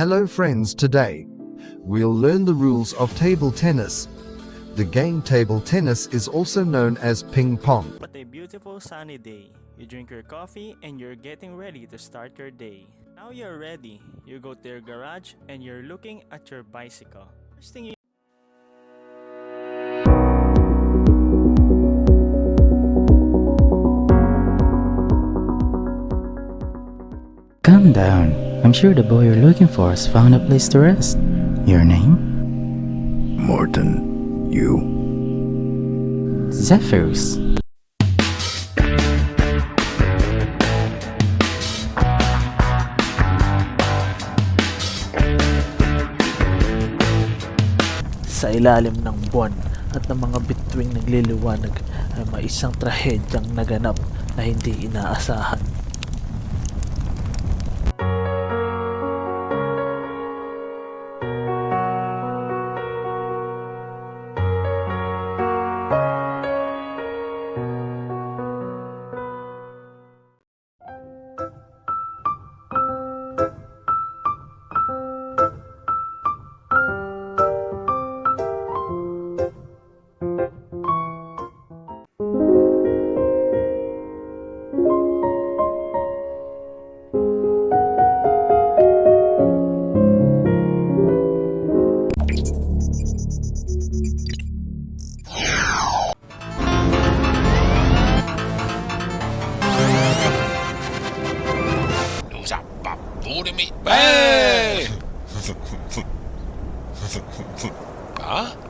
Hello friends, today we'll learn the rules of table tennis. The game table tennis is also known as ping pong. What a beautiful sunny day. You drink your coffee and you're getting ready to start your day. Now you're ready. You go to your garage and you're looking at your bicycle. First thing you Calm down. I'm sure the boy you're looking for has found a place to rest. Your name? Morton, you? Zephyrus. Sa ilalim ng buwan at ng mga bituing nagliliwanag ay may isang trahedyang naganap na hindi inaasahan. Hey! Huh?